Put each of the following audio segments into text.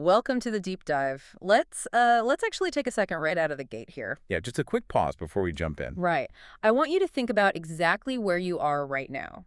Welcome to the deep dive. Let's actually take a second right out of the gate here. Yeah, just a quick pause before we jump in. Right. I want you to think about exactly where you are right now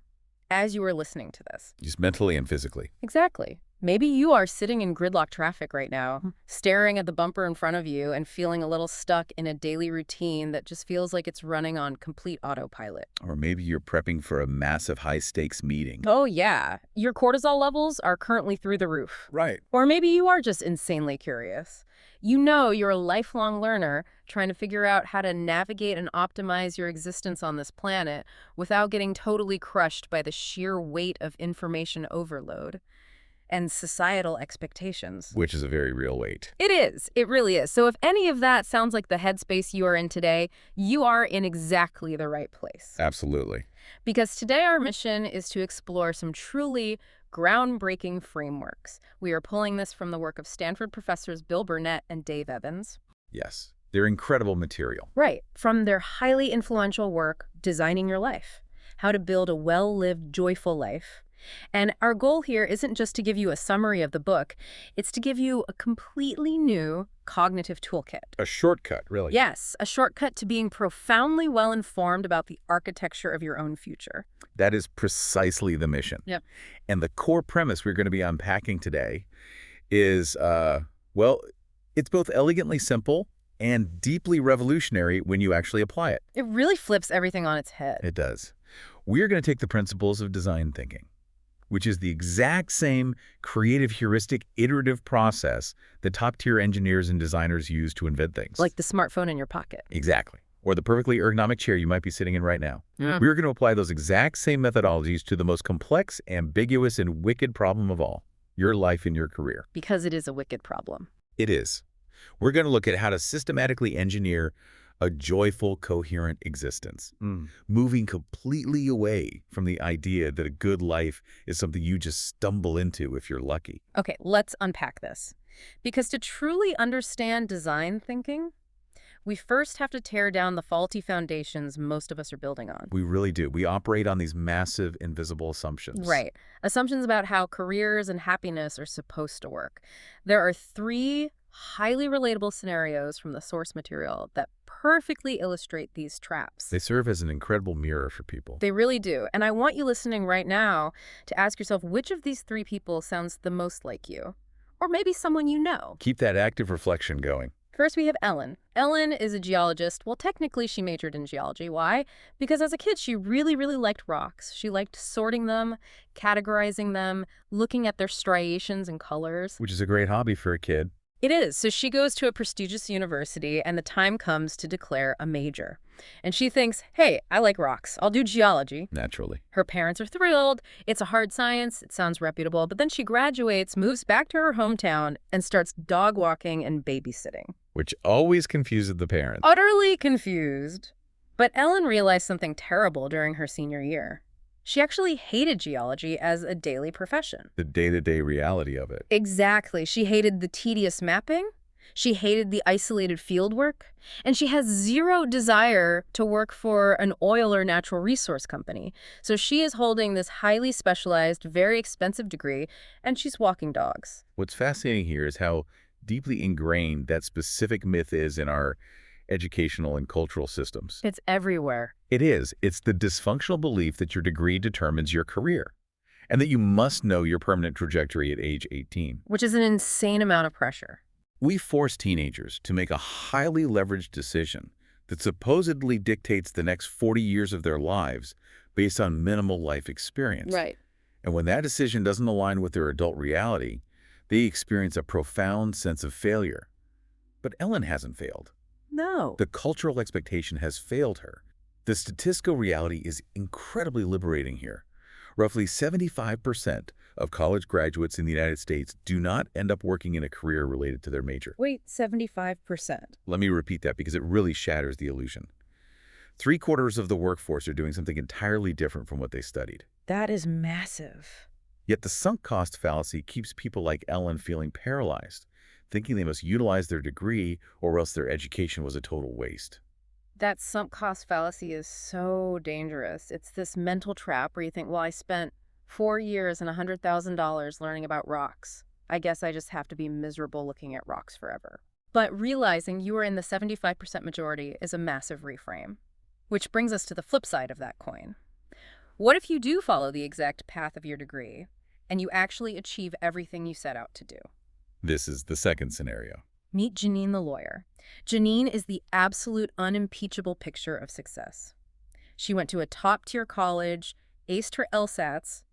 as you are listening to this. Just mentally and physically. Exactly. Maybe you are sitting in gridlock traffic right now, staring at the bumper in front of you and feeling a little stuck in a daily routine that just feels like it's running on complete autopilot. Or maybe you're prepping for a massive high-stakes meeting. Oh, yeah. Your cortisol levels are currently through the roof. Right. Or maybe you are just insanely curious. You know you're a lifelong learner trying to figure out how to navigate and optimize your existence on this planet without getting totally crushed by the sheer weight of information overload and societal expectations. Which is a very real weight. It is. It really is. So if any of that sounds like the headspace you are in today, you are in exactly the right place. Absolutely. Because today our mission is to explore some truly groundbreaking frameworks. We are pulling this from the work of Stanford professors Bill Burnett and Dave Evans. Yes. They're incredible material. Right. From their highly influential work, Designing Your Life, How to Build a Well-Lived, Joyful Life. And our goal here isn't just to give you a summary of the book, it's to give you a completely new cognitive toolkit. A shortcut, really. Yes, a shortcut to being profoundly well-informed about the architecture of your own future. That is precisely the mission. Yep. And the core premise we're going to be unpacking today is, well, it's both elegantly simple and deeply revolutionary when you actually apply it. It really flips everything on its head. It does. We're going to take the principles of design thinking, which is the exact same creative, heuristic, iterative process that top-tier engineers and designers use to invent things. Like the smartphone in your pocket. Exactly. Or the perfectly ergonomic chair you might be sitting in right now. Yeah. We're going to apply those exact same methodologies to the most complex, ambiguous, and wicked problem of all, your life and your career. Because it is a wicked problem. It is. We're going to look at how to systematically engineer a joyful, coherent existence, moving completely away from the idea that a good life is something you just stumble into if you're lucky. Okay, let's unpack this. Because to truly understand design thinking, we first have to tear down the faulty foundations most of us are building on. We really do. We operate on these massive, invisible assumptions. Right. Assumptions about how careers and happiness are supposed to work. There are 3 highly relatable scenarios from the source material that perfectly illustrate these traps. They serve as an incredible mirror for people. They really do. And I want you listening right now to ask yourself which of these 3 people sounds the most like you. Or maybe someone you know. Keep that active reflection going. First, we have Ellen. Ellen is a geologist. Well, technically, she majored in geology. Why? Because as a kid, she really, really liked rocks. She liked sorting them, categorizing them, looking at their striations and colors. Which is a great hobby for a kid. It is. So she goes to a prestigious university, and the time comes to declare a major. And she thinks, hey, I like rocks. I'll do geology. Naturally. Her parents are thrilled. It's a hard science. It sounds reputable. But then she graduates, moves back to her hometown, and starts dog walking and babysitting. Which always confuses the parents. Utterly confused. But Ellen realized something terrible during her senior year. She actually hated geology as a daily profession. The day-to-day reality of it. Exactly. She hated the tedious mapping. She hated the isolated field work. And she has zero desire to work for an oil or natural resource company. So she is holding this highly specialized, very expensive degree, and she's walking dogs. What's fascinating here is how deeply ingrained that specific myth is in our educational and cultural systems. It's everywhere. It is. It's the dysfunctional belief that your degree determines your career and that you must know your permanent trajectory at age 18. Which is an insane amount of pressure. We force teenagers to make a highly leveraged decision that supposedly dictates the next 40 years of their lives based on minimal life experience. Right. And when that decision doesn't align with their adult reality, they experience a profound sense of failure. But Ellen hasn't failed. No. The cultural expectation has failed her. The statistical reality is incredibly liberating here. Roughly 75% of college graduates in the United States do not end up working in a career related to their major. Wait, 75%. Let me repeat that because it really shatters the illusion. 3/4 of the workforce are doing something entirely different from what they studied. That is massive. Yet the sunk cost fallacy keeps people like Ellen feeling paralyzed, thinking they must utilize their degree or else their education was a total waste. That sunk cost fallacy is so dangerous. It's this mental trap where you think, well, I spent 4 years and $100,000 learning about rocks. I guess I just have to be miserable looking at rocks forever. But realizing you are in the 75% majority is a massive reframe. Which brings us to the flip side of that coin. What if you do follow the exact path of your degree, and you actually achieve everything you set out to do? This is the second scenario. Meet Janine the lawyer. Janine is the absolute unimpeachable picture of success. She went to a top-tier college, aced her LSATs,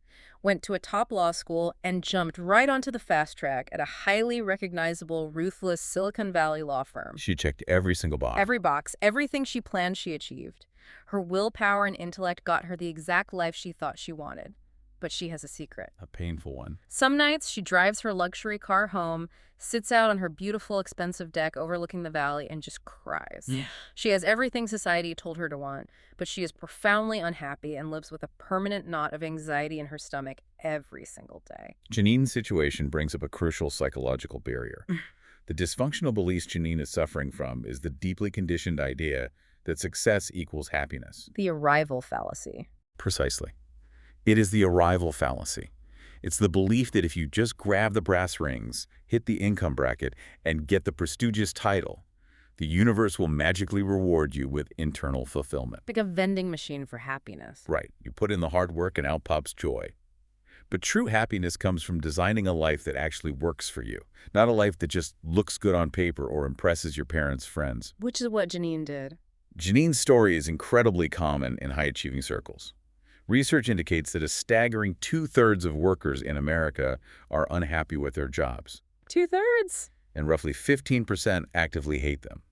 went to a top law school, and jumped right onto the fast track at a highly recognizable, ruthless Silicon Valley law firm. She checked every single box. Every box, everything she planned, she achieved. Her willpower and intellect got her the exact life she thought she wanted. But she has a secret. A painful one. Some nights, she drives her luxury car home, sits out on her beautiful, expensive deck overlooking the valley, and just cries. Yeah. She has everything society told her to want, but she is profoundly unhappy and lives with a permanent knot of anxiety in her stomach every single day. Janine's situation brings up a crucial psychological barrier. The dysfunctional beliefs Janine is suffering from is the deeply conditioned idea that success equals happiness. The arrival fallacy. Precisely. It is the arrival fallacy. It's the belief that if you just grab the brass rings, hit the income bracket, and get the prestigious title, the universe will magically reward you with internal fulfillment. Like a vending machine for happiness. Right. You put in the hard work and out pops joy. But true happiness comes from designing a life that actually works for you, not a life that just looks good on paper or impresses your parents' friends. Which is what Janine did. Janine's story is incredibly common in high-achieving circles. Research indicates that a staggering 2/3 of workers in America are unhappy with their jobs. 2/3? And roughly 15% actively hate them.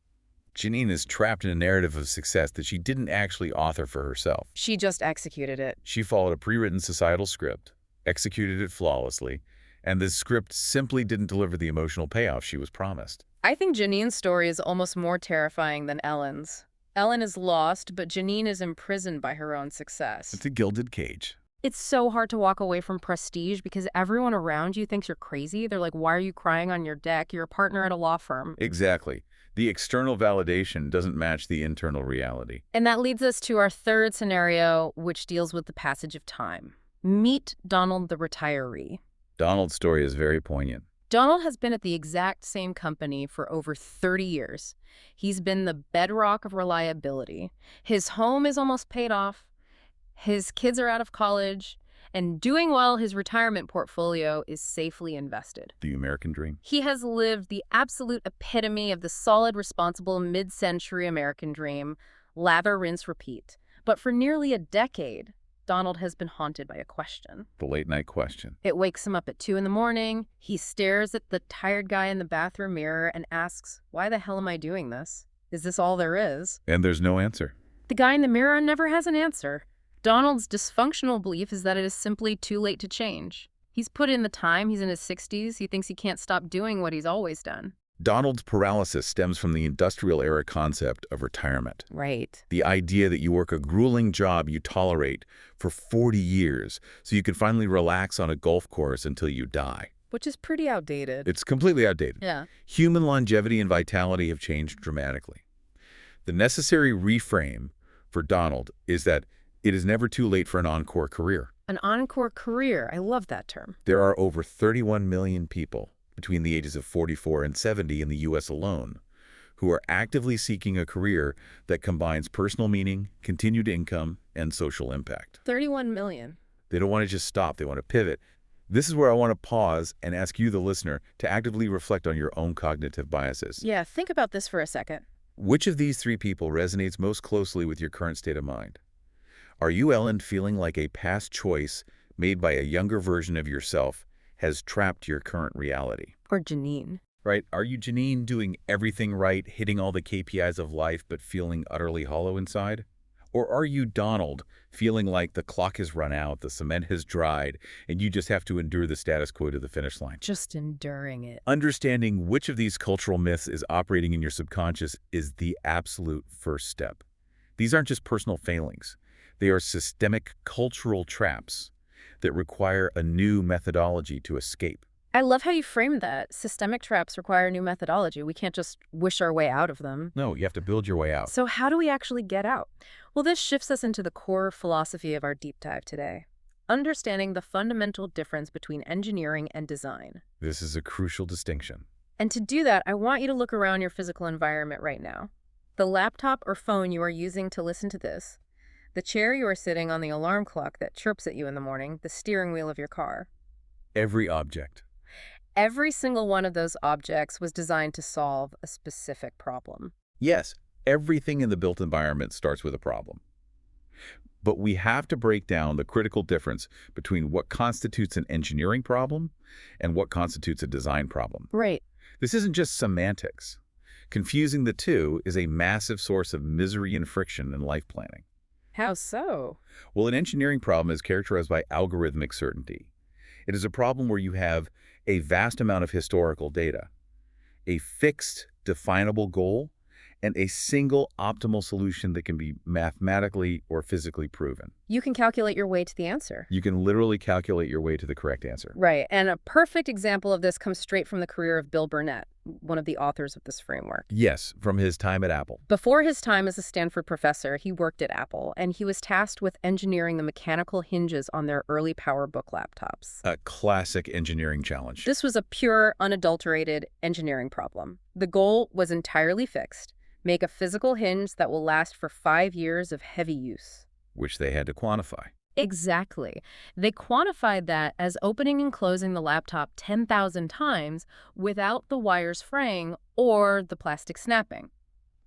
Janine is trapped in a narrative of success that she didn't actually author for herself. She just executed it. She followed a pre-written societal script, executed it flawlessly, and this script simply didn't deliver the emotional payoff she was promised. I think Janine's story is almost more terrifying than Ellen's. Ellen is lost, but Janine is imprisoned by her own success. It's a gilded cage. It's so hard to walk away from prestige because everyone around you thinks you're crazy. They're like, why are you crying on your deck? You're a partner at a law firm. Exactly. The external validation doesn't match the internal reality. And that leads us to our third scenario, which deals with the passage of time. Meet Donald the retiree. Donald's story is very poignant. Donald has been at the exact same company for over 30 years. He's been the bedrock of reliability. His home is almost paid off. His kids are out of college. And doing well, his retirement portfolio is safely invested. The American dream. He has lived the absolute epitome of the solid, responsible, mid-century American dream. Lather, rinse, repeat. But for nearly a decade, Donald has been haunted by a question. The late-night question. It wakes him up at 2 in the morning. He stares at the tired guy in the bathroom mirror and asks, why the hell am I doing this? Is this all there is? And there's no answer. The guy in the mirror never has an answer. Donald's dysfunctional belief is that it is simply too late to change. He's put in the time. He's in his 60s. He thinks he can't stop doing what he's always done. Donald's paralysis stems from the industrial-era concept of retirement. Right. The idea that you work a grueling job you tolerate for 40 years so you can finally relax on a golf course until you die. Which is pretty outdated. It's completely outdated. Yeah. Human longevity and vitality have changed dramatically. The necessary reframe for Donald is that it is never too late for an encore career. An encore career. I love that term. There are over 31 million people between the ages of 44 and 70 in the U.S. alone, who are actively seeking a career that combines personal meaning, continued income, and social impact. 31 million. They don't want to just stop. They want to pivot. This is where I want to pause and ask you, the listener, to actively reflect on your own cognitive biases. Yeah, think about this for a second. Which of these three people resonates most closely with your current state of mind? Are you, Ellen, feeling like a past choice made by a younger version of yourself has trapped your current reality? Or Janine. Right? Are you, Janine, doing everything right, hitting all the KPIs of life, but feeling utterly hollow inside? Or are you, Donald, feeling like the clock has run out, the cement has dried, and you just have to endure the status quo to the finish line? Just enduring it. Understanding which of these cultural myths is operating in your subconscious is the absolute first step. These aren't just personal failings. They are systemic cultural traps that require a new methodology to escape. I love how you framed that. Systemic traps require new methodology. We can't just wish our way out of them. No, you have to build your way out. So how do we actually get out? Well, this shifts us into the core philosophy of our deep dive today. understanding the fundamental difference between engineering and design. This is a crucial distinction. And to do that, I want you to look around your physical environment right now. The laptop or phone you are using to listen to this, the chair you are sitting on, the alarm clock that chirps at you in the morning, the steering wheel of your car. Every object. Every single one of those objects was designed to solve a specific problem. Yes, everything in the built environment starts with a problem. But we have to break down the critical difference between what constitutes an engineering problem and what constitutes a design problem. Right. This isn't just semantics. Confusing the two is a massive source of misery and friction in life planning. How so? Well, an engineering problem is characterized by algorithmic certainty. It is a problem where you have a vast amount of historical data, a fixed, definable goal, and a single optimal solution that can be mathematically or physically proven. You can calculate your way to the answer. You can literally calculate your way to the correct answer. Right, and a perfect example of this comes straight from the career of Bill Burnett, one of the authors of this framework. Yes, from his time at Apple. Before his time as a Stanford professor, he worked at Apple, and he was tasked with engineering the mechanical hinges on their early PowerBook laptops. A classic engineering challenge. This was a pure, unadulterated engineering problem. The goal was entirely fixed: make a physical hinge that will last for 5 years of heavy use. Which they had to quantify. Exactly. They quantified that as opening and closing the laptop 10,000 times without the wires fraying or the plastic snapping.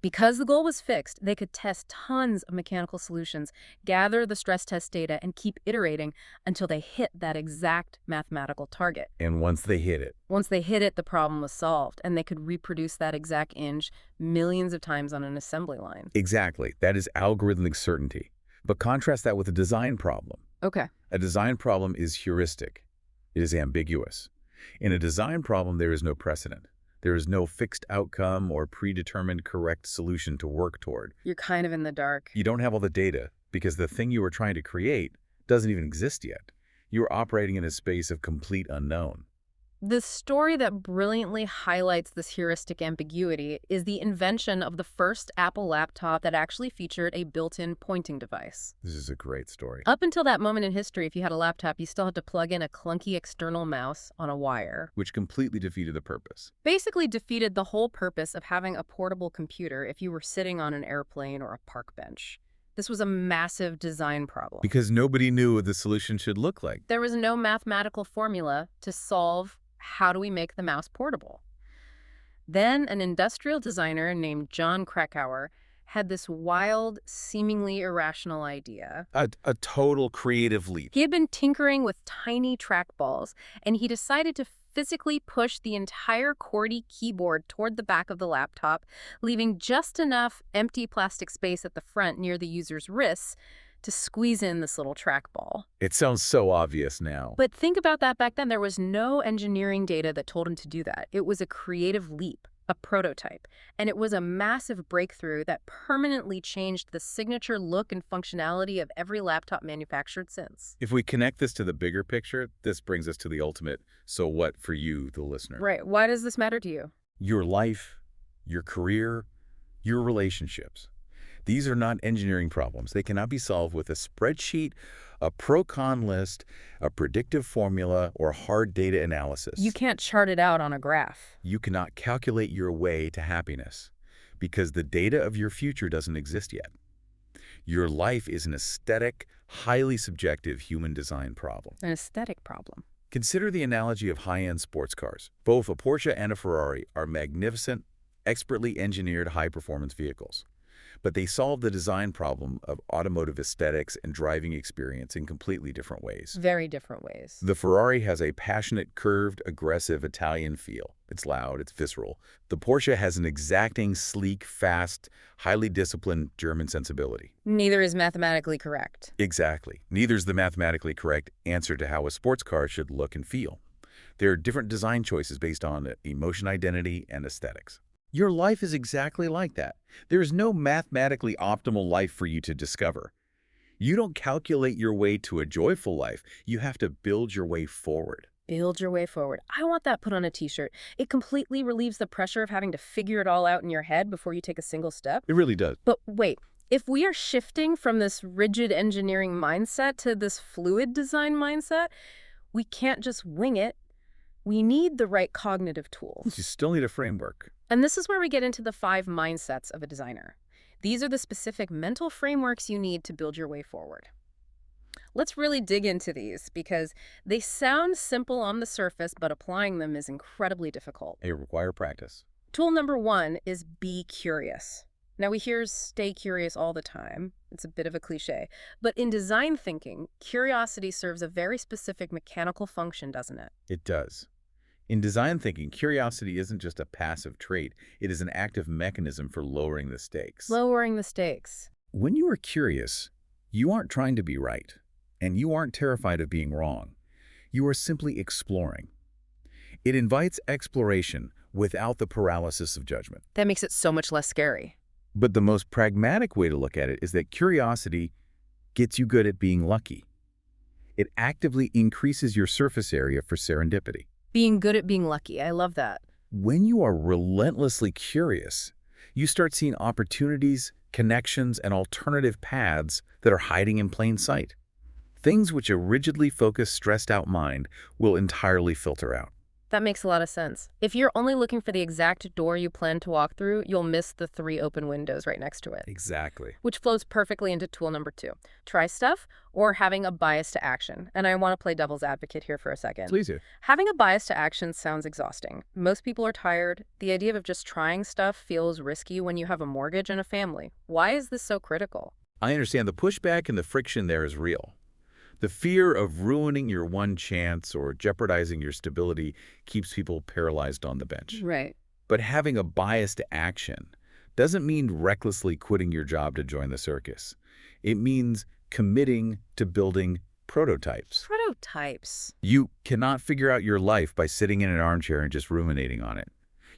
Because the goal was fixed, they could test tons of mechanical solutions, gather the stress test data, and keep iterating until they hit that exact mathematical target. And once they hit it, the problem was solved, and they could reproduce that exact hinge millions of times on an assembly line. exactly, that is algorithmic certainty. But contrast that with a design problem. Okay. A design problem is heuristic. It is ambiguous. In a design problem, there is no precedent. There is no fixed outcome or predetermined correct solution to work toward. You're kind of in the dark. You don't have all the data because the thing you were trying to create doesn't even exist yet. You are operating in a space of complete unknown. The story that brilliantly highlights this heuristic ambiguity is the invention of the first Apple laptop that actually featured a built-in pointing device. This is a great story. Up until that moment in history, if you had a laptop, you still had to plug in a clunky external mouse on a wire. Which completely defeated the purpose. Basically defeated the whole purpose of having a portable computer if you were sitting on an airplane or a park bench. This was a massive design problem. Because nobody knew what the solution should look like. There was no mathematical formula to solve how do we make the mouse portable. Then an industrial designer named John Krakauer had this wild, seemingly irrational idea. A total creative leap. He had been tinkering with tiny trackballs, and he decided to physically push the entire QWERTY keyboard toward the back of the laptop, leaving just enough empty plastic space at the front near the user's wrists to squeeze in this little trackball. It sounds so obvious now. But think about that back then. There was no engineering data that told him to do that. It was a creative leap, a prototype, and it was a massive breakthrough that permanently changed the signature look and functionality of every laptop manufactured since. If we connect this to the bigger picture, this brings us to the ultimate so what for you, the listener. Right. Why does this matter to you? Your life, your career, your relationships. These are not engineering problems. They cannot be solved with a spreadsheet, a pro-con list, a predictive formula, or hard data analysis. You can't chart it out on a graph. You cannot calculate your way to happiness because the data of your future doesn't exist yet. Your life is an aesthetic, highly subjective human design problem. An aesthetic problem. Consider the analogy of high-end sports cars. Both a Porsche and a Ferrari are magnificent, expertly engineered high-performance vehicles. But they solve the design problem of automotive aesthetics and driving experience in completely different ways. Very different ways. The Ferrari has a passionate, curved, aggressive Italian feel. It's loud, it's visceral. The Porsche has an exacting, sleek, fast, highly disciplined German sensibility. Neither is mathematically correct. Exactly. Neither's the mathematically correct answer to how a sports car should look and feel. There are different design choices based on emotion identity and aesthetics. Your life is exactly like that. There is no mathematically optimal life for you to discover. You don't calculate your way to a joyful life. You have to build your way forward. Build your way forward. I want that put on a t-shirt. It completely relieves the pressure of having to figure it all out in your head before you take a single step. It really does. But wait, If we are shifting from this rigid engineering mindset to this fluid design mindset, we can't just wing it. We need the right cognitive You tools. still need a framework. And this is where we get into the 5 mindsets of a designer. These are the specific mental frameworks you need to build your way forward. Let's really dig into these because they sound simple on the surface, but applying them is incredibly difficult. They require practice. Tool number 1 is be curious. Now, we hear stay curious all the time. It's a bit of a cliche. But in design thinking, curiosity serves a very specific mechanical function, doesn't it? It does. In design thinking, curiosity isn't just a passive trait. It is an active mechanism for lowering the stakes. Lowering the stakes. When you are curious, you aren't trying to be right, and you aren't terrified of being wrong. You are simply exploring. It invites exploration without the paralysis of judgment. That makes it so much less scary. But the most pragmatic way to look at it is that curiosity gets you good at being lucky. It actively increases your surface area for serendipity. Being good at being lucky. I love that. When you are relentlessly curious, you start seeing opportunities, connections, and alternative paths that are hiding in plain sight. Things which a rigidly focused, stressed-out mind will entirely filter out. That makes a lot of sense. If you're only looking for the exact door you plan to walk through, you'll miss the 3 open windows right next to it. Exactly. Which flows perfectly into tool number 2. Try stuff or having a bias to action. And I want to play devil's advocate here for a second. Please do. Having a bias to action sounds exhausting. Most people are tired. The idea of just trying stuff feels risky when you have a mortgage and a family. Why is this so critical? I understand the pushback and the friction there is real. The fear of ruining your one chance or jeopardizing your stability keeps people paralyzed on the bench. Right. But having a bias to action doesn't mean recklessly quitting your job to join the circus. It means committing to building prototypes. Prototypes. You cannot figure out your life by sitting in an armchair and just ruminating on it.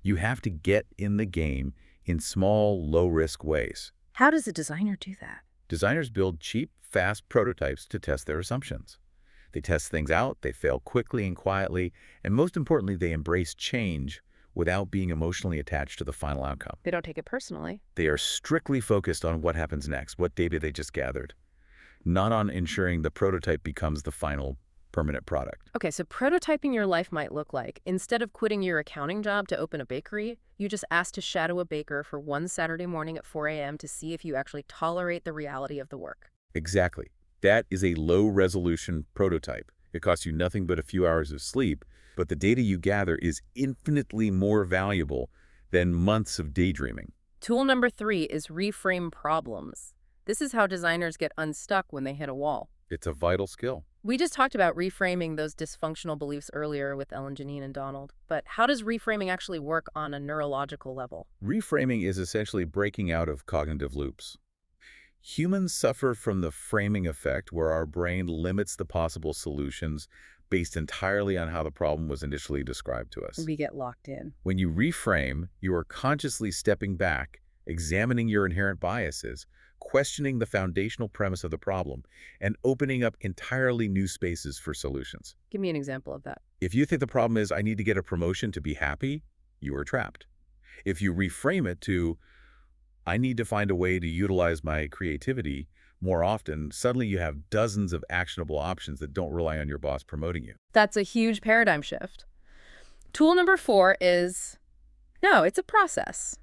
You have to get in the game in small, low-risk ways. How does a designer do that? Designers build cheap, fast prototypes to test their assumptions. They test things out, they fail quickly and quietly, and most importantly, they embrace change without being emotionally attached to the final outcome. They don't take it personally. They are strictly focused on what happens next, what data they just gathered, not on ensuring the prototype becomes the final permanent product. Okay, so prototyping your life might look like, instead of quitting your accounting job to open a bakery, you just ask to shadow a baker for one Saturday morning at 4 a.m. to see if you actually tolerate the reality of the work. Exactly. That is a low-resolution prototype. It costs you nothing but a few hours of sleep, but the data you gather is infinitely more valuable than months of daydreaming. Tool number 3 is reframe problems. This is how designers get unstuck when they hit a wall. It's a vital skill. We just talked about reframing those dysfunctional beliefs earlier with Ellen, Janine, and Donald. But how does reframing actually work on a neurological level? Reframing is essentially breaking out of cognitive loops. Humans suffer from the framing effect, where our brain limits the possible solutions based entirely on how the problem was initially described to us. We get locked in. When you reframe, you are consciously stepping back, examining your inherent biases, questioning the foundational premise of the problem, and opening up entirely new spaces for solutions. Give me an example of that. If you think the problem is, I need to get a promotion to be happy, you are trapped. If you reframe it to, I need to find a way to utilize my creativity more often, suddenly you have dozens of actionable options that don't rely on your boss promoting you. That's a huge paradigm shift. Tool number 4 is, no, it's a process.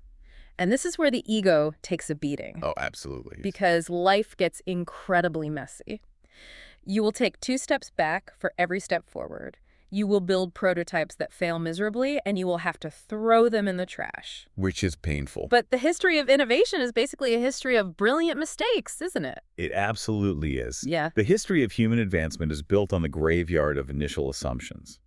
And this is where the ego takes a beating. Oh, absolutely. Because life gets incredibly messy. You will take 2 steps back for every step forward. You will build prototypes that fail miserably, and you will have to throw them in the trash. Which is painful. But the history of innovation is basically a history of brilliant mistakes, isn't it? It absolutely is. Yeah. The history of human advancement is built on the graveyard of initial assumptions.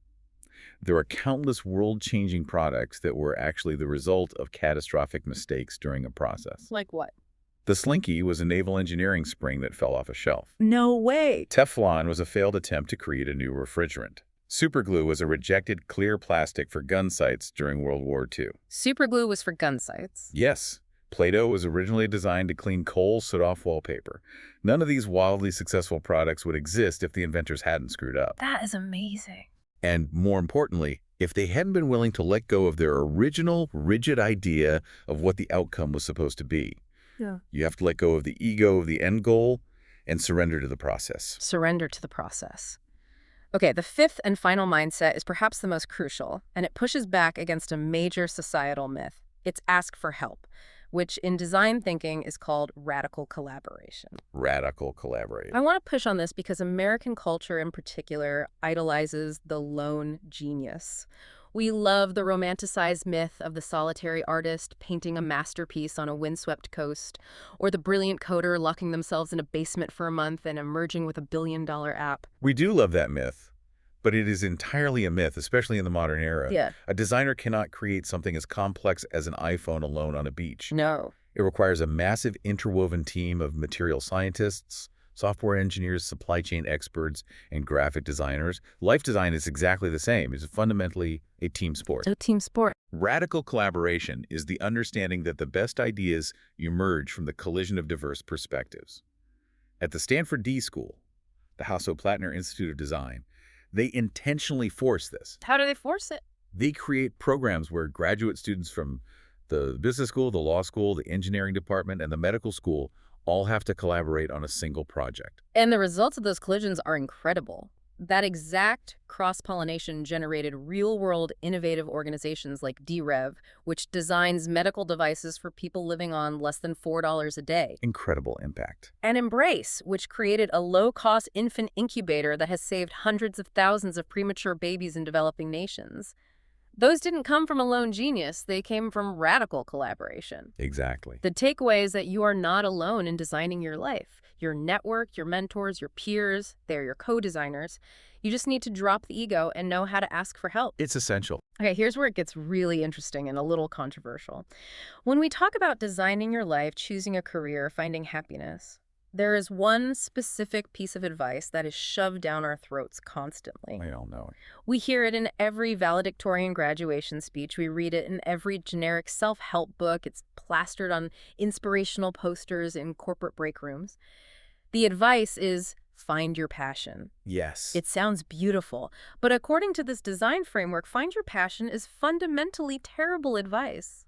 There are countless world-changing products that were actually the result of catastrophic mistakes during a process. Like what? The Slinky was a naval engineering spring that fell off a shelf. No way. Teflon was a failed attempt to create a new refrigerant. Superglue was a rejected clear plastic for gun sights during World War II. Superglue was for gun sights. Yes. Play-Doh was originally designed to clean coal soot-off wallpaper. None of these wildly successful products would exist if the inventors hadn't screwed up. That is amazing. And more importantly, if they hadn't been willing to let go of their original, rigid idea of what the outcome was supposed to be. Yeah. You have to let go of the ego of the end goal and surrender to the process. Surrender to the process. Okay, the fifth and final mindset is perhaps the most crucial, and it pushes back against a major societal myth. It's ask for help, which in design thinking is called radical collaboration. Radical collaborate. I want to push on this because American culture in particular idolizes the lone genius. We love the romanticized myth of the solitary artist painting a masterpiece on a windswept coast, or the brilliant coder locking themselves in a basement for a month and emerging with a billion-dollar app. We do love that myth, but it is entirely a myth, especially in the modern era. Yeah. A designer cannot create something as complex as an iPhone alone on a beach. No. It requires a massive interwoven team of material scientists, software engineers, supply chain experts, and graphic designers. Life design is exactly the same. It's fundamentally a team sport. A team sport. Radical collaboration is the understanding that the best ideas emerge from the collision of diverse perspectives. At the Stanford D School, the Hasso-Plattner Institute of Design, they intentionally force this. How do they force it? They create programs where graduate students from the business school, the law school, the engineering department, and the medical school all have to collaborate on a single project. And the results of those collisions are incredible. That exact cross-pollination generated real-world innovative organizations like DREV, which designs medical devices for people living on less than $4 a day. Incredible impact. And Embrace, which created a low-cost infant incubator that has saved hundreds of thousands of premature babies in developing nations. Those didn't come from a lone genius. They came from radical collaboration. Exactly. The takeaway is that you are not alone in designing your life. Your network, your mentors, your peers, they're your co-designers. You just need to drop the ego and know how to ask for help. It's essential. Okay, here's where it gets really interesting and a little controversial. When we talk about designing your life, choosing a career, finding happiness, there is one specific piece of advice that is shoved down our throats constantly. We all know it. We hear it in every valedictorian graduation speech. We read it in every generic self-help book. It's plastered on inspirational posters in corporate break rooms. The advice is find your passion. Yes. It sounds beautiful, but according to this design framework, find your passion is fundamentally terrible advice.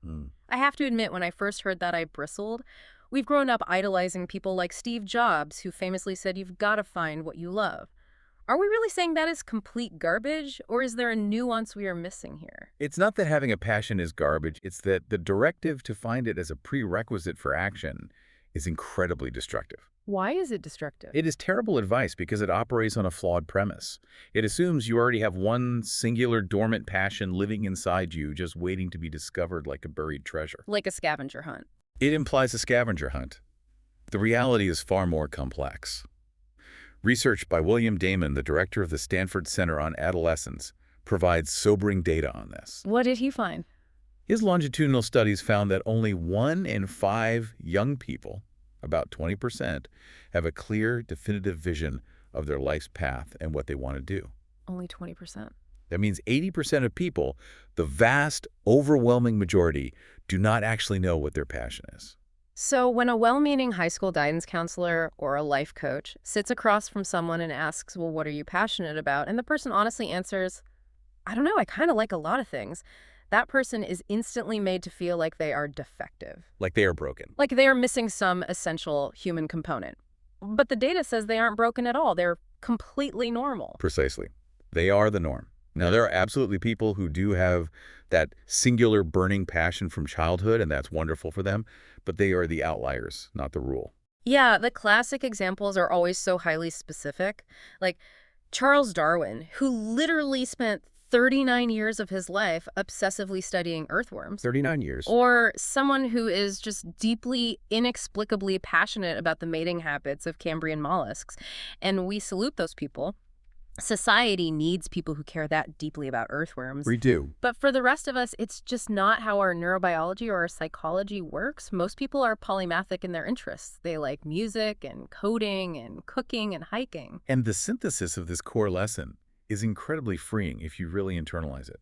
I have to admit, when I first heard that, I bristled. We've grown up idolizing people like Steve Jobs, who famously said, "You've got to find what you love." Are we really saying that is complete garbage, or is there a nuance we are missing here? It's not that having a passion is garbage. It's that the directive to find it as a prerequisite for action is incredibly destructive. Why is it destructive? It is terrible advice because it operates on a flawed premise. It assumes you already have one singular dormant passion living inside you, just waiting to be discovered like a buried treasure. Like a scavenger hunt. It implies a scavenger hunt. The reality is far more complex. Research by William Damon, the director of the Stanford Center on Adolescence, provides sobering data on this. What did he find? His longitudinal studies found that only 1 in 5 young people, about 20%, have a clear, definitive vision of their life's path and what they want to do. Only 20%. That means 80% of people, the vast, overwhelming majority, do not actually know what their passion is. So when a well-meaning high school guidance counselor or a life coach sits across from someone and asks, well, what are you passionate about? And the person honestly answers, I don't know, I kind of like a lot of things. That person is instantly made to feel like they are defective. Like they are broken. Like they are missing some essential human component. But the data says they aren't broken at all. They're completely normal. Precisely. They are the norm. Now, there are absolutely people who do have that singular burning passion from childhood, and that's wonderful for them, but they are the outliers, not the rule. Yeah, the classic examples are always so highly specific. Like Charles Darwin, who literally spent 39 years of his life obsessively studying earthworms. 39 years. Or someone who is just deeply, inexplicably passionate about the mating habits of Cambrian mollusks. And we salute those people. Society needs people who care that deeply about earthworms. We do. But for the rest of us, it's just not how our neurobiology or our psychology works. Most people are polymathic in their interests. They like music and coding and cooking and hiking. And the synthesis of this core lesson is incredibly freeing if you really internalize it.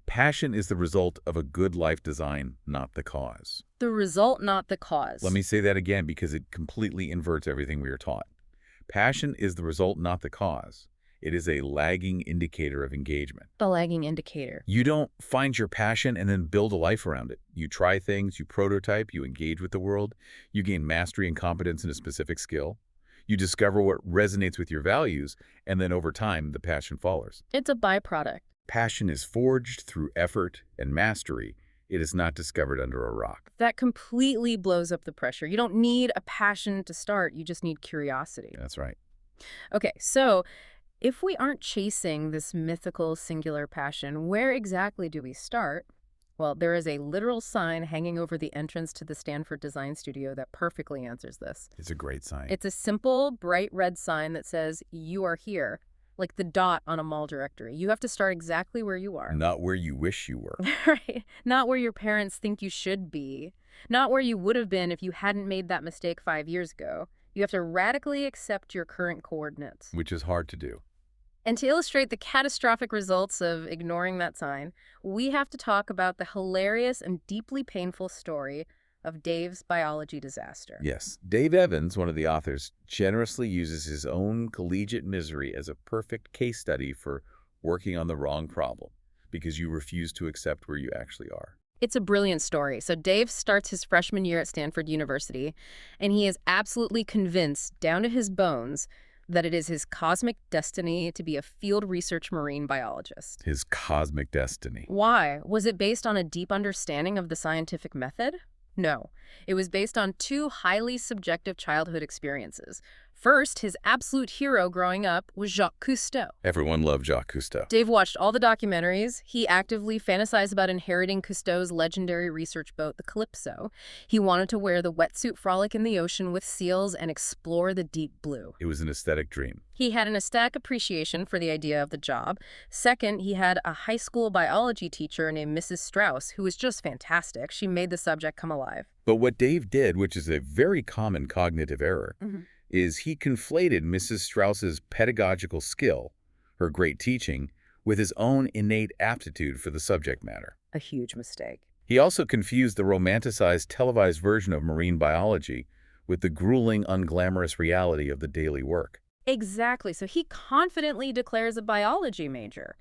Passion is the result of a good life design, not the cause. The result, not the cause. Let me say that again because it completely inverts everything we are taught. Passion is the result, not the cause. It is a lagging indicator of engagement. The lagging indicator. You don't find your passion and then build a life around it. You try things, you prototype, you engage with the world, you gain mastery and competence in a specific skill. You discover what resonates with your values, and then over time, the passion follows. It's a byproduct. Passion is forged through effort and mastery. It is not discovered under a rock. That completely blows up the pressure. You don't need a passion to start. You just need curiosity. That's right. Okay, so if we aren't chasing this mythical singular passion, where exactly do we start? Well, there is a literal sign hanging over the entrance to the Stanford Design Studio that perfectly answers this. It's a great sign. It's a simple, bright red sign that says, "You are here," like the dot on a mall directory. You have to start exactly where you are. Not where you wish you were. Right? Not where your parents think you should be. Not where you would have been if you hadn't made that mistake 5 years ago. You have to radically accept your current coordinates. Which is hard to do. And to illustrate the catastrophic results of ignoring that sign, we have to talk about the hilarious and deeply painful story of Dave's biology disaster. Yes. Dave Evans, one of the authors, generously uses his own collegiate misery as a perfect case study for working on the wrong problem, because you refuse to accept where you actually are. It's a brilliant story. So Dave starts his freshman year at Stanford University, and he is absolutely convinced, down to his bones, that it is his cosmic destiny to be a field research marine biologist. His cosmic destiny. Why? Was it based on a deep understanding of the scientific method? No. It was based on two highly subjective childhood experiences. First, his absolute hero growing up was Jacques Cousteau. Everyone loved Jacques Cousteau. Dave watched all the documentaries. He actively fantasized about inheriting Cousteau's legendary research boat, the Calypso. He wanted to wear the wetsuit frolic in the ocean with seals and explore the deep blue. It was an aesthetic dream. He had an aesthetic appreciation for the idea of the job. Second, he had a high school biology teacher named Mrs. Strauss, who was just fantastic. She made the subject come alive. But what Dave did, which is a very common cognitive error, is he conflated Mrs. Strauss's pedagogical skill, her great teaching, with his own innate aptitude for the subject matter. A huge mistake. He also confused the romanticized televised version of marine biology with the grueling, unglamorous reality of the daily work. Exactly. So he confidently declares a biology major.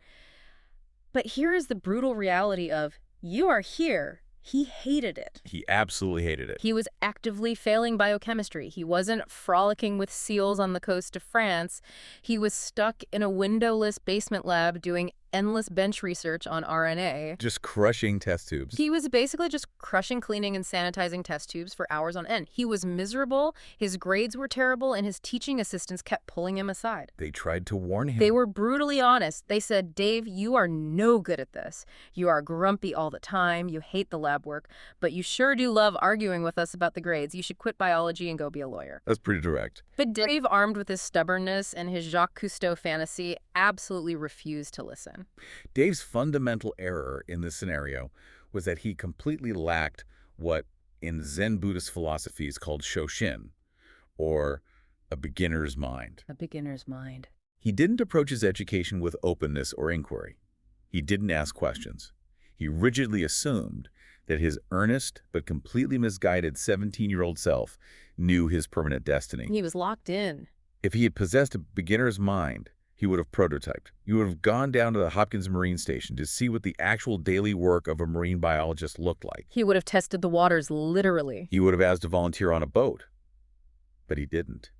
But here is the brutal reality of, you are here. He hated it. He absolutely hated it. He was actively failing biochemistry. He wasn't frolicking with seals on the coast of France. He was stuck in a windowless basement lab doing endless bench research on RNA. Just crushing test tubes. He was basically just crushing, cleaning, and sanitizing test tubes for hours on end. He was miserable, his grades were terrible, and his teaching assistants kept pulling him aside. They tried to warn him. They were brutally honest. They said, "Dave, you are no good at this. You are grumpy all the time. You hate the lab work, but you sure do love arguing with us about the grades. You should quit biology and go be a lawyer." That's pretty direct. But Dave, armed with his stubbornness and his Jacques Cousteau fantasy, absolutely refused to listen. Dave's fundamental error in this scenario was that he completely lacked what in Zen Buddhist philosophy is called shoshin, or a beginner's mind. A beginner's mind. He didn't approach his education with openness or inquiry. He didn't ask questions. He rigidly assumed that his earnest but completely misguided 17-year-old self knew his permanent destiny. He was locked in. If he had possessed a beginner's mind, he would have prototyped. He would have gone down to the Hopkins Marine Station to see what the actual daily work of a marine biologist looked like. He would have tested the waters literally. He would have asked to volunteer on a boat. But he didn't.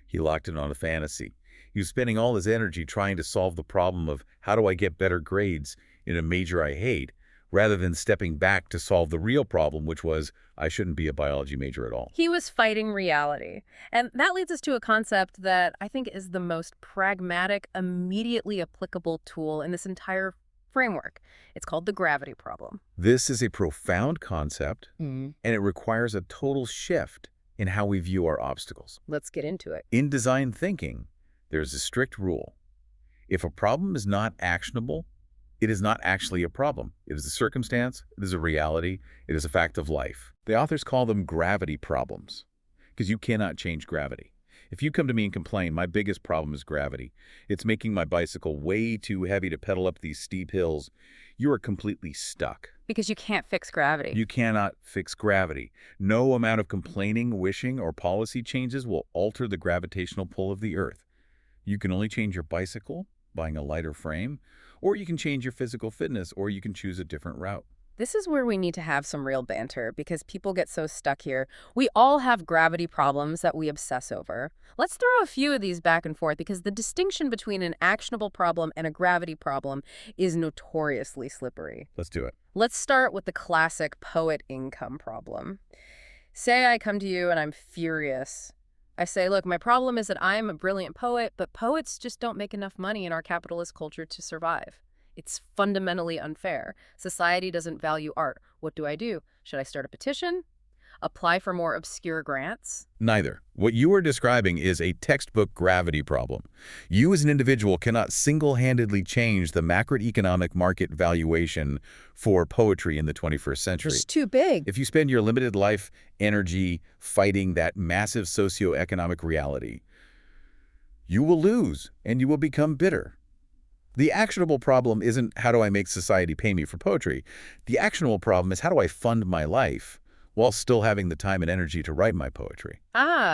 He locked in on a fantasy. He was spending all his energy trying to solve the problem of how do I get better grades in a major I hate, rather than stepping back to solve the real problem, which was I shouldn't be a biology major at all. He was fighting reality. And that leads us to a concept that I think is the most pragmatic, immediately applicable tool in this entire framework. It's called the gravity problem. This is a profound concept, and it requires a total shift in how we view our obstacles. Let's get into it. In design thinking, there's a strict rule. If a problem is not actionable, it is not actually a problem. It is a circumstance, it is a reality, it is a fact of life. The authors call them gravity problems, because you cannot change gravity. If you come to me and complain, my biggest problem is gravity. It's making my bicycle way too heavy to pedal up these steep hills. You are completely stuck. Because you can't fix gravity. You cannot fix gravity. No amount of complaining, wishing, or policy changes will alter the gravitational pull of the Earth. You can only change your bicycle, buying a lighter frame, or you can change your physical fitness, or you can choose a different route. This is where we need to have some real banter because people get so stuck here. We all have gravity problems that we obsess over. Let's throw a few of these back and forth because the distinction between an actionable problem and a gravity problem is notoriously slippery. Let's do it. Let's start with the classic poet income problem. Say I come to you and I'm furious. I say, look, my problem is that I'm a brilliant poet, but poets just don't make enough money in our capitalist culture to survive. It's fundamentally unfair. Society doesn't value art. What do I do? Should I start a petition? Apply for more obscure grants? Neither. What you are describing is a textbook gravity problem. You as an individual cannot single-handedly change the macroeconomic market valuation for poetry in the 21st century. It's too big. If you spend your limited life energy fighting that massive socioeconomic reality, you will lose and you will become bitter. The actionable problem isn't how do I make society pay me for poetry. The actionable problem is how do I fund my life while still having the time and energy to write my poetry.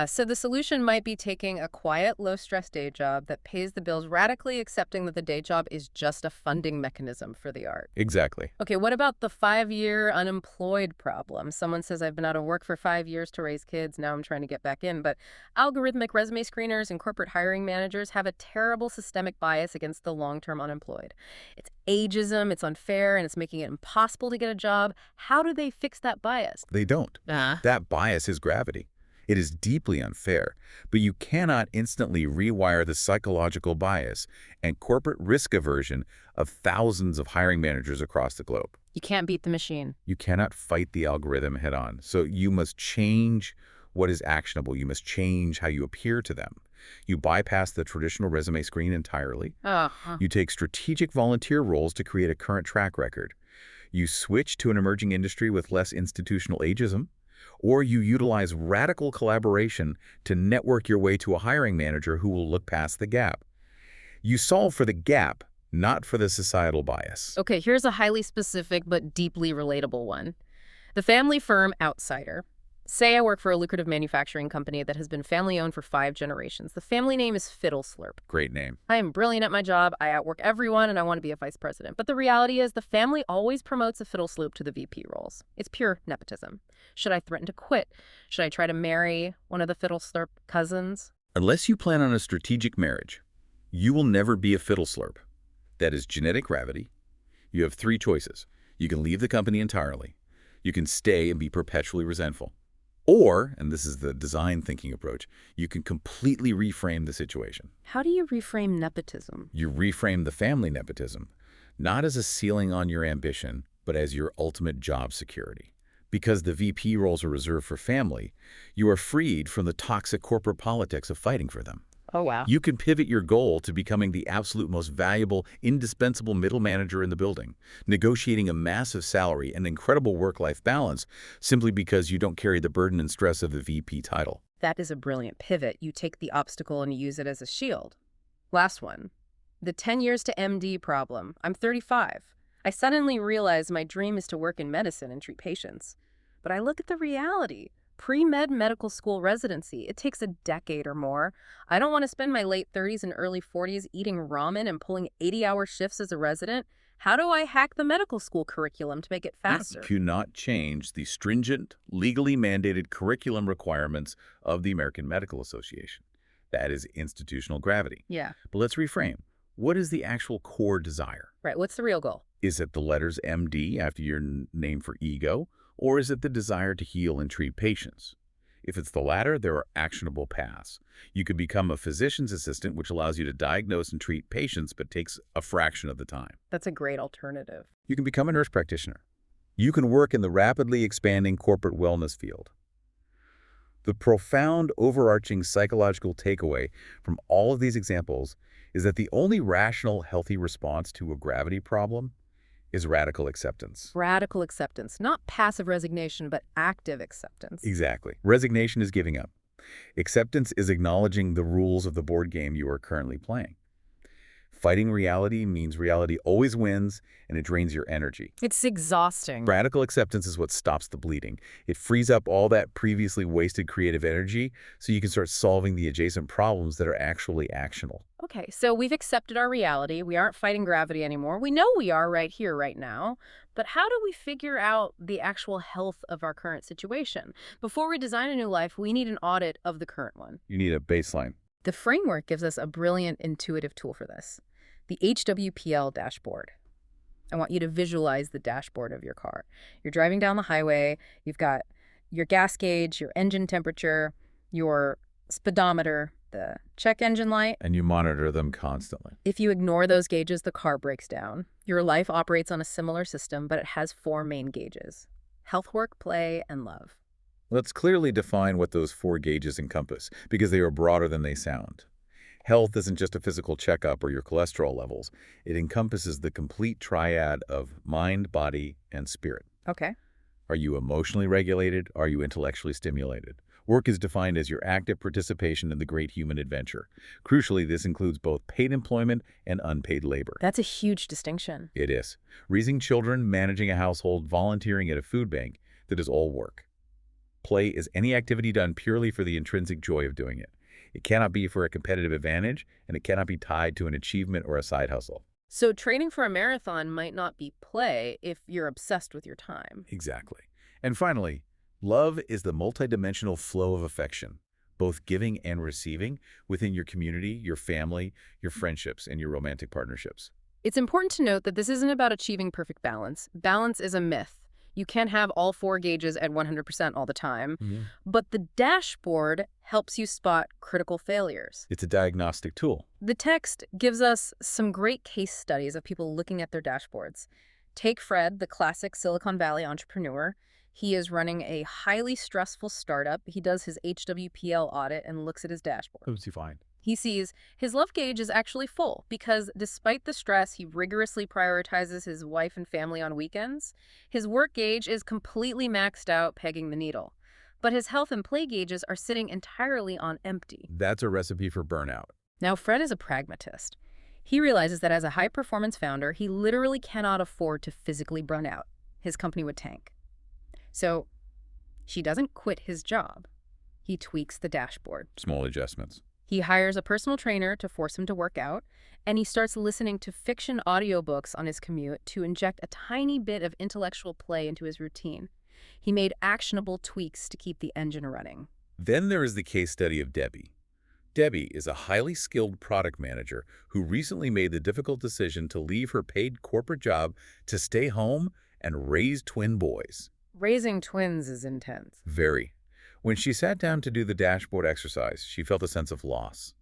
So the solution might be taking a quiet, low-stress day job that pays the bills, radically accepting that the day job is just a funding mechanism for the art. Exactly. Okay, what about the 5-year unemployed problem? Someone says, I've been out of work for 5 years to raise kids, now I'm trying to get back in. But algorithmic resume screeners and corporate hiring managers have a terrible systemic bias against the long-term unemployed. It's ageism, it's unfair, and it's making it impossible to get a job. How do they fix that bias? They don't. That bias is gravity. It is deeply unfair, but you cannot instantly rewire the psychological bias and corporate risk aversion of thousands of hiring managers across the globe. You can't beat the machine. You cannot fight the algorithm head-on. So you must change what is actionable. You must change how you appear to them. You bypass the traditional resume screen entirely. You take strategic volunteer roles to create a current track record. You switch to an emerging industry with less institutional ageism. Or you utilize radical collaboration to network your way to a hiring manager who will look past the gap. You solve for the gap, not for the societal bias. Okay, here's a highly specific but deeply relatable one. The family firm outsider. Say I work for a lucrative manufacturing company that has been family-owned for 5 generations. The family name is Fiddle Slurp. Great name. I am brilliant at my job, I outwork everyone, and I want to be a vice president. But the reality is the family always promotes a Fiddle Slurp to the VP roles. It's pure nepotism. Should I threaten to quit? Should I try to marry one of the Fiddle Slurp cousins? Unless you plan on a strategic marriage, you will never be a Fiddle Slurp. That is genetic gravity. You have 3 choices. You can leave the company entirely. You can stay and be perpetually resentful. Or, and this is the design thinking approach, you can completely reframe the situation. How do you reframe nepotism? You reframe the family nepotism, not as a ceiling on your ambition, but as your ultimate job security. Because the VP roles are reserved for family, you are freed from the toxic corporate politics of fighting for them. Oh, wow. You can pivot your goal to becoming the absolute most valuable, indispensable middle manager in the building, negotiating a massive salary and incredible work-life balance simply because you don't carry the burden and stress of the VP title. That is a brilliant pivot. You take the obstacle and use it as a shield. Last one. The 10 years to MD problem. I'm 35. I suddenly realize my dream is to work in medicine and treat patients. But I look at the reality. Pre-med medical school residency, it takes a decade or more. I don't want to spend my late 30s and early 40s eating ramen and pulling 80-hour shifts as a resident. How do I hack the medical school curriculum to make it faster? You cannot change the stringent, legally mandated curriculum requirements of the American Medical Association. That is institutional gravity. Yeah. But let's reframe. What is the actual core desire? Right. What's the real goal? Is it the letters MD after your name for ego? Or is it the desire to heal and treat patients? If it's the latter, there are actionable paths. You could become a physician's assistant, which allows you to diagnose and treat patients, but takes a fraction of the time. That's a great alternative. You can become a nurse practitioner. You can work in the rapidly expanding corporate wellness field. The profound, overarching psychological takeaway from all of these examples is that the only rational, healthy response to a gravity problem is radical acceptance. Radical acceptance, not passive resignation, but active acceptance. Exactly. Resignation is giving up. Acceptance is acknowledging the rules of the board game you are currently playing. Fighting reality means reality always wins, and it drains your energy. It's exhausting. Radical acceptance is what stops the bleeding. It frees up all that previously wasted creative energy so you can start solving the adjacent problems that are actually actionable. Okay, so we've accepted our reality. We aren't fighting gravity anymore. We know we are right here, right now. But how do we figure out the actual health of our current situation? Before we design a new life, we need an audit of the current one. You need a baseline. The framework gives us a brilliant intuitive tool for this, the HWPL dashboard. I want you to visualize the dashboard of your car. You're driving down the highway. You've got your gas gauge, your engine temperature, your speedometer, the check engine light. And you monitor them constantly. If you ignore those gauges, the car breaks down. Your life operates on a similar system, but it has 4 main gauges: health, work, play, and love. Let's clearly define what those 4 gauges encompass, because they are broader than they sound. Health isn't just a physical checkup or your cholesterol levels. It encompasses the complete triad of mind, body, and spirit. Okay. Are you emotionally regulated? Are you intellectually stimulated? Work is defined as your active participation in the great human adventure. Crucially, this includes both paid employment and unpaid labor. That's a huge distinction. It is. Raising children, managing a household, volunteering at a food bank, that is all work. Play is any activity done purely for the intrinsic joy of doing it. It cannot be for a competitive advantage, and it cannot be tied to an achievement or a side hustle. So training for a marathon might not be play if you're obsessed with your time. Exactly. And finally, love is the multidimensional flow of affection, both giving and receiving, within your community, your family, your friendships, and your romantic partnerships. It's important to note that this isn't about achieving perfect balance. Balance is a myth. You can't have all 4 gauges at 100% all the time. But the dashboard helps you spot critical failures. It's a diagnostic tool. The text gives us some great case studies of people looking at their dashboards. Take Fred, the classic Silicon Valley entrepreneur. He is running a highly stressful startup. He does his HWPL audit and looks at his dashboard. What does he find? He sees his love gauge is actually full because despite the stress, he rigorously prioritizes his wife and family on weekends. His work gauge is completely maxed out, pegging the needle. But his health and play gauges are sitting entirely on empty. That's a recipe for burnout. Now, Fred is a pragmatist. He realizes that as a high-performance founder, he literally cannot afford to physically burn out. His company would tank. So he doesn't quit his job. He tweaks the dashboard. Small adjustments. He hires a personal trainer to force him to work out, and he starts listening to fiction audiobooks on his commute to inject a tiny bit of intellectual play into his routine. He made actionable tweaks to keep the engine running. Then there is the case study of Debbie. Debbie is a highly skilled product manager who recently made the difficult decision to leave her paid corporate job to stay home and raise twin boys. Raising twins is intense. Very. When she sat down to do the dashboard exercise, she felt a sense of loss.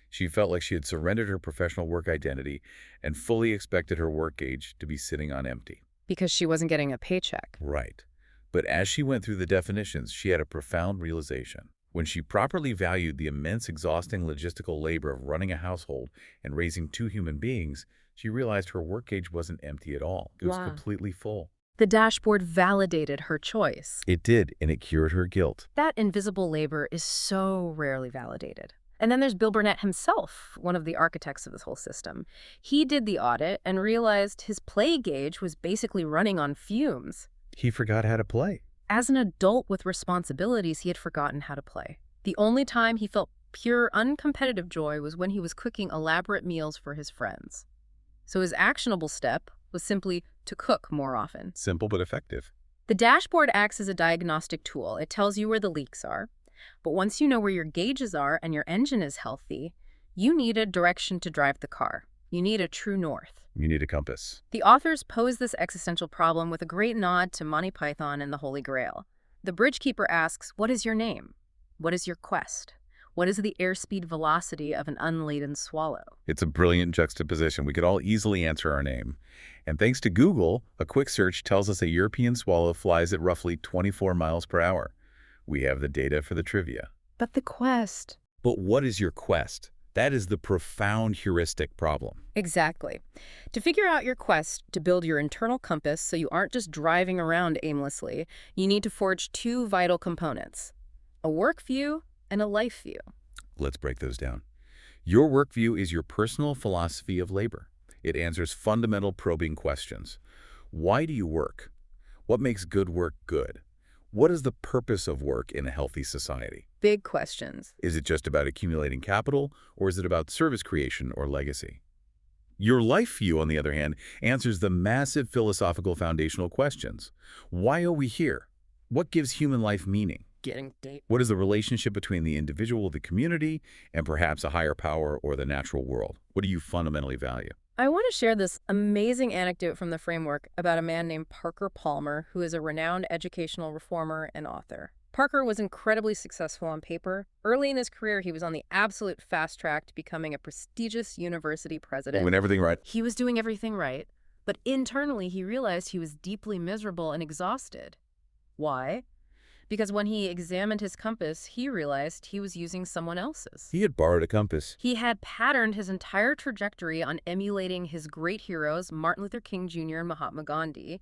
She felt like she had surrendered her professional work identity and fully expected her work gauge to be sitting on empty. Because she wasn't getting a paycheck. Right. But as she went through the definitions, she had a profound realization. When she properly valued the immense, exhausting logistical labor of running a household and raising 2 human beings, she realized her work gauge wasn't empty at all. It was completely full. The dashboard validated her choice. It did, and it cured her guilt. That invisible labor is so rarely validated. And then there's Bill Burnett himself, one of the architects of this whole system. He did the audit and realized his play gauge was basically running on fumes. He forgot how to play. As an adult with responsibilities, he had forgotten how to play. The only time he felt pure, uncompetitive joy was when he was cooking elaborate meals for his friends. So his actionable step was simply to cook more often. Simple but effective. The dashboard acts as a diagnostic tool. It tells you where the leaks are. But once you know where your gauges are and your engine is healthy, you need a direction to drive the car. You need a true north. You need a compass. The authors pose this existential problem with a great nod to Monty Python and the Holy Grail. The bridgekeeper asks, "What is your name? What is your quest? What is the airspeed velocity of an unladen swallow?" It's a brilliant juxtaposition. We could all easily answer our name. And thanks to Google, a quick search tells us a European swallow flies at roughly 24 miles per hour. We have the data for the trivia. But the quest. But what is your quest? That is the profound heuristic problem. Exactly. To figure out your quest, to build your internal compass so you aren't just driving around aimlessly, you need to forge 2 vital components: a work view and a life view. Let's break those down. Your workview is your personal philosophy of labor. It answers fundamental probing questions. Why do you work? What makes good work good? What is the purpose of work in a healthy society? Big questions. Is it just about accumulating capital, or is it about service creation or legacy? Your life view, on the other hand, answers the massive philosophical foundational questions. Why are we here? What gives human life meaning? Getting deep. What is the relationship between the individual, the community, and perhaps a higher power or the natural world? What do you fundamentally value? I want to share this amazing anecdote from the framework about a man named Parker Palmer, who is a renowned educational reformer and author. Parker was incredibly successful on paper. Early in his career, he was on the absolute fast track to becoming a prestigious university president. Doing everything right. He was doing everything right, but internally he realized he was deeply miserable and exhausted. Why? Because when he examined his compass, he realized he was using someone else's. He had borrowed a compass. He had patterned his entire trajectory on emulating his great heroes, Martin Luther King Jr. and Mahatma Gandhi.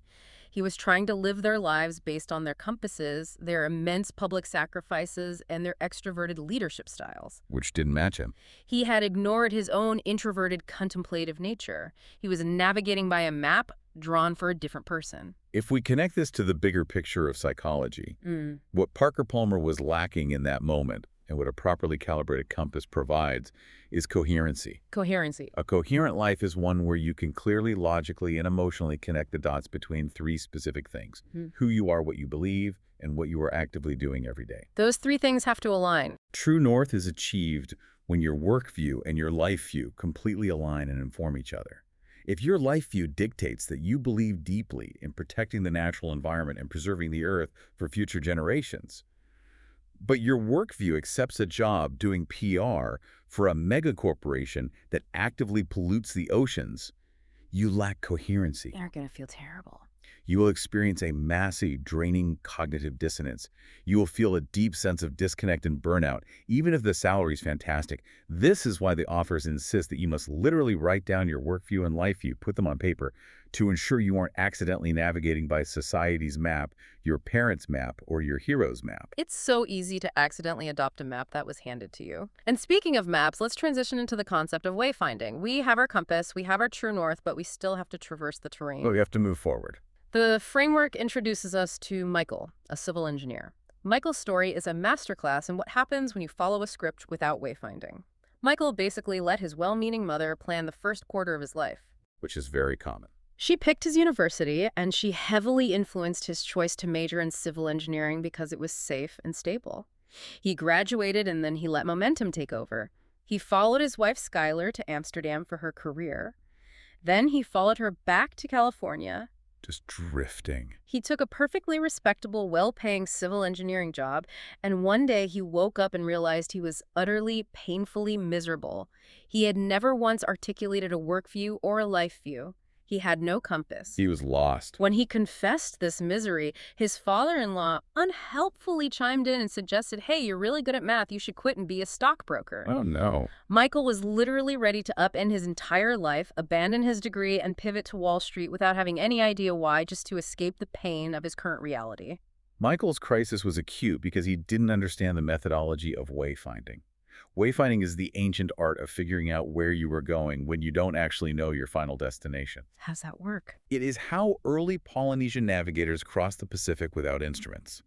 He was trying to live their lives based on their compasses, their immense public sacrifices, and their extroverted leadership styles. Which didn't match him. He had ignored his own introverted, contemplative nature. He was navigating by a map drawn for a different person. If we connect this to the bigger picture of psychology, what Parker Palmer was lacking in that moment, and what a properly calibrated compass provides, is coherency. Coherency. A coherent life is one where you can clearly, logically, and emotionally connect the dots between three specific things: who you are, what you believe, and what you are actively doing every day. Those three things have to align. True north is achieved when your work view and your life view completely align and inform each other. If your life view dictates that you believe deeply in protecting the natural environment and preserving the earth for future generations, but your work view accepts a job doing PR for a mega corporation that actively pollutes the oceans, you lack coherency. They're going to feel terrible. You will experience a massive, draining cognitive dissonance. You will feel a deep sense of disconnect and burnout, even if the salary is fantastic. This is why the authors insist that you must literally write down your work view and life view, put them on paper, to ensure you aren't accidentally navigating by society's map, your parents' map, or your hero's map. It's so easy to accidentally adopt a map that was handed to you. And speaking of maps, let's transition into the concept of wayfinding. We have our compass, we have our true north, but we still have to traverse the terrain. Well, we have to move forward. The framework introduces us to Michael, a civil engineer. Michael's story is a masterclass in what happens when you follow a script without wayfinding. Michael basically let his well-meaning mother plan the first quarter of his life. Which is very common. She picked his university, and she heavily influenced his choice to major in civil engineering because it was safe and stable. He graduated, and then he let momentum take over. He followed his wife Skylar to Amsterdam for her career. Then he followed her back to California. Just drifting. He took a perfectly respectable, well-paying civil engineering job, and one day he woke up and realized he was utterly, painfully miserable. He had never once articulated a work view or a life view. He had no compass. He was lost. When he confessed this misery, his father-in-law unhelpfully chimed in and suggested, hey, you're really good at math, you should quit and be a stockbroker. Oh, no. Michael was literally ready to upend his entire life, abandon his degree, and pivot to Wall Street without having any idea why, just to escape the pain of his current reality. Michael's crisis was acute because he didn't understand the methodology of wayfinding. Wayfinding is the ancient art of figuring out where you are going when you don't actually know your final destination. How's that work? It is how early Polynesian navigators crossed the Pacific without instruments.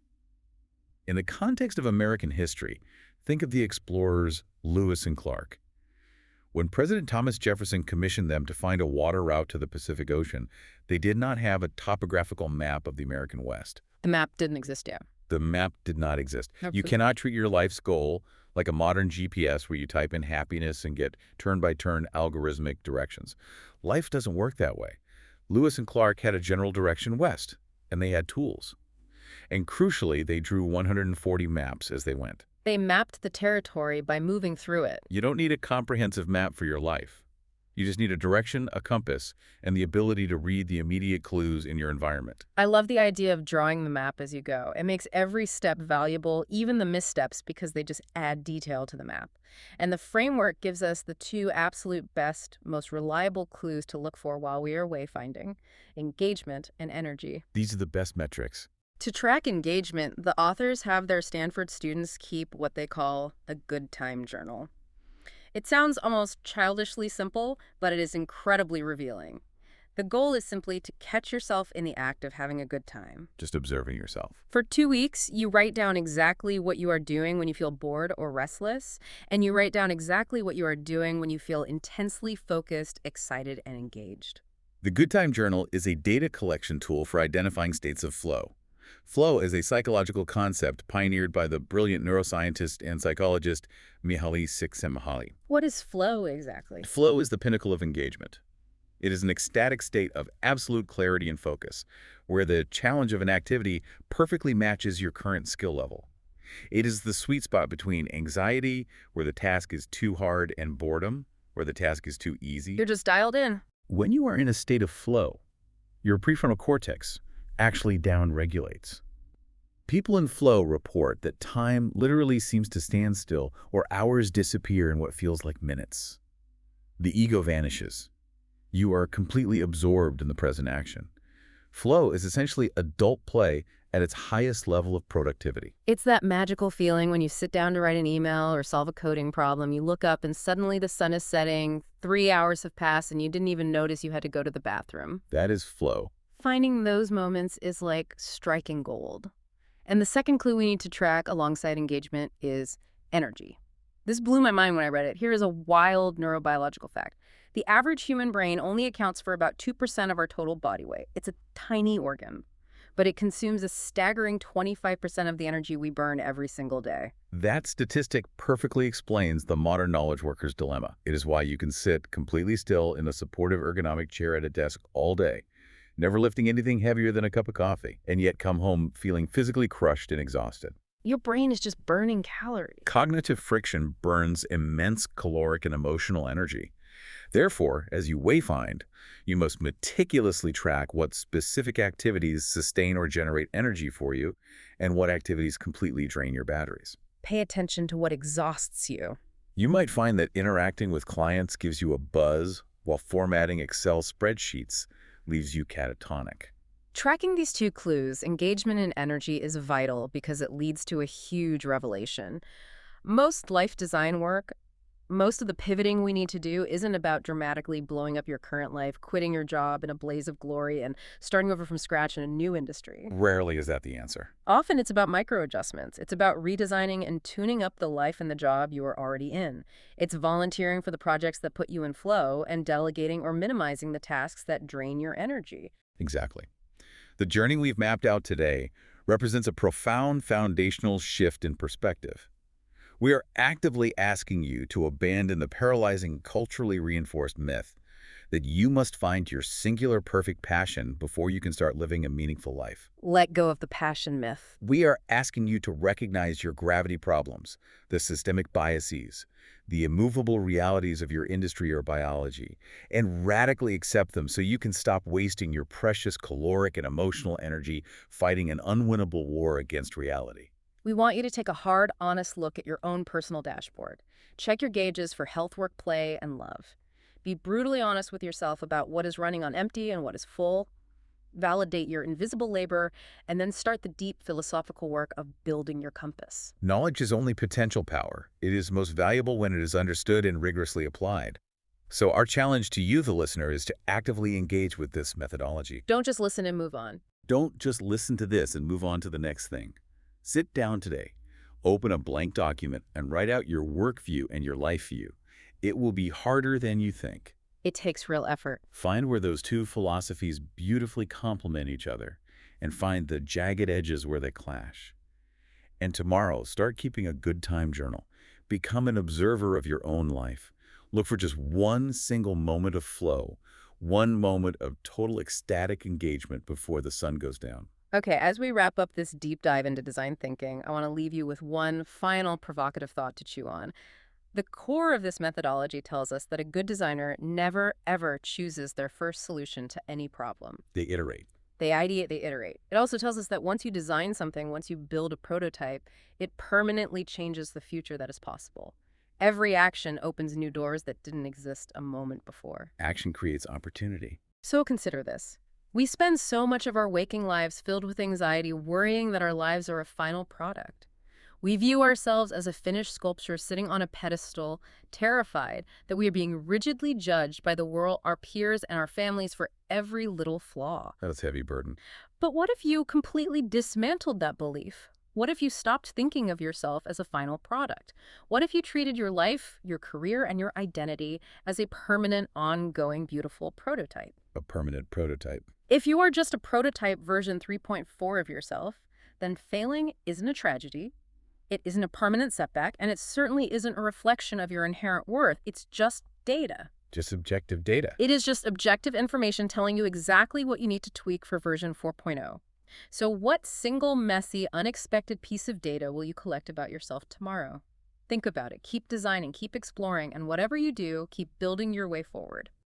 In the context of American history, think of the explorers Lewis and Clark. When President Thomas Jefferson commissioned them to find a water route to the Pacific Ocean, they did not have a topographical map of the American West. The map didn't exist yet. The map did not exist. Nope. You cannot treat your life's goal like a modern GPS where you type in happiness and get turn-by-turn algorithmic directions. Life doesn't work that way. Lewis and Clark had a general direction west, and they had tools. And crucially, they drew 140 maps as they went. They mapped the territory by moving through it. You don't need a comprehensive map for your life. You just need a direction, a compass, and the ability to read the immediate clues in your environment. I love the idea of drawing the map as you go. It makes every step valuable, even the missteps, because they just add detail to the map. And the framework gives us the two absolute best, most reliable clues to look for while we are wayfinding: engagement and energy. These are the best metrics. To track engagement, the authors have their Stanford students keep what they call a good time journal. It sounds almost childishly simple, but it is incredibly revealing. The goal is simply to catch yourself in the act of having a good time. Just observing yourself. For 2 weeks, you write down exactly what you are doing when you feel bored or restless, and you write down exactly what you are doing when you feel intensely focused, excited, and engaged. The Good Time Journal is a data collection tool for identifying states of flow. Flow is a psychological concept pioneered by the brilliant neuroscientist and psychologist Mihaly Csikszentmihalyi. What is flow exactly? Flow is the pinnacle of engagement. It is an ecstatic state of absolute clarity and focus, where the challenge of an activity perfectly matches your current skill level. It is the sweet spot between anxiety, where the task is too hard, and boredom, where the task is too easy. You're just dialed in. When you are in a state of flow, your prefrontal cortex actually downregulates. People in flow report that time literally seems to stand still or hours disappear in what feels like minutes. The ego vanishes. You are completely absorbed in the present action. Flow is essentially adult play at its highest level of productivity. It's that magical feeling when you sit down to write an email or solve a coding problem. You look up and suddenly the sun is setting, 3 hours have passed, and you didn't even notice you had to go to the bathroom. That is flow. Finding those moments is like striking gold. And the second clue we need to track alongside engagement is energy. This blew my mind when I read it. Here is a wild neurobiological fact. The average human brain only accounts for about 2% of our total body weight. It's a tiny organ, but it consumes a staggering 25% of the energy we burn every single day. That statistic perfectly explains the modern knowledge worker's dilemma. It is why you can sit completely still in a supportive ergonomic chair at a desk all day, never lifting anything heavier than a cup of coffee, and yet come home feeling physically crushed and exhausted. Your brain is just burning calories. Cognitive friction burns immense caloric and emotional energy. Therefore, as you wayfind, you must meticulously track what specific activities sustain or generate energy for you and what activities completely drain your batteries. Pay attention to what exhausts you. You might find that interacting with clients gives you a buzz, while formatting Excel spreadsheets leaves you catatonic. Tracking these two clues, engagement and energy, is vital because it leads to a huge revelation. Most life design work, most of the pivoting we need to do isn't about dramatically blowing up your current life, quitting your job in a blaze of glory, and starting over from scratch in a new industry. Rarely is that the answer. Often it's about micro adjustments. It's about redesigning and tuning up the life and the job you are already in. It's volunteering for the projects that put you in flow and delegating or minimizing the tasks that drain your energy. Exactly. The journey we've mapped out today represents a profound foundational shift in perspective. We are actively asking you to abandon the paralyzing, culturally reinforced myth that you must find your singular perfect passion before you can start living a meaningful life. Let go of the passion myth. We are asking you to recognize your gravity problems, the systemic biases, the immovable realities of your industry or biology, and radically accept them so you can stop wasting your precious caloric and emotional energy fighting an unwinnable war against reality. We want you to take a hard, honest look at your own personal dashboard. Check your gauges for health, work, play, and love. Be brutally honest with yourself about what is running on empty and what is full. Validate your invisible labor, and then start the deep philosophical work of building your compass. Knowledge is only potential power. It is most valuable when it is understood and rigorously applied. So our challenge to you, the listener, is to actively engage with this methodology. Don't just listen and move on. Don't just listen to this and move on to the next thing. Sit down today, open a blank document, and write out your work view and your life view. It will be harder than you think. It takes real effort. Find where those two philosophies beautifully complement each other, and find the jagged edges where they clash. And tomorrow, start keeping a good time journal. Become an observer of your own life. Look for just one single moment of flow, one moment of total ecstatic engagement before the sun goes down. Okay, as we wrap up this deep dive into design thinking, I want to leave you with one final provocative thought to chew on. The core of this methodology tells us that a good designer never, ever chooses their first solution to any problem. They iterate. They ideate, they iterate. It also tells us that once you design something, once you build a prototype, it permanently changes the future that is possible. Every action opens new doors that didn't exist a moment before. Action creates opportunity. So consider this. We spend so much of our waking lives filled with anxiety, worrying that our lives are a final product. We view ourselves as a finished sculpture sitting on a pedestal, terrified that we are being rigidly judged by the world, our peers, and our families for every little flaw. That's a heavy burden. But what if you completely dismantled that belief? What if you stopped thinking of yourself as a final product? What if you treated your life, your career, and your identity as a permanent, ongoing, beautiful prototype? A permanent prototype. If you are just a prototype version 3.4 of yourself, then failing isn't a tragedy, it isn't a permanent setback, and it certainly isn't a reflection of your inherent worth. It's just data. Just objective data. It is just objective information telling you exactly what you need to tweak for version 4.0. So what single, messy, unexpected piece of data will you collect about yourself tomorrow? Think about it. Keep designing, keep exploring, and whatever you do, keep building your way forward.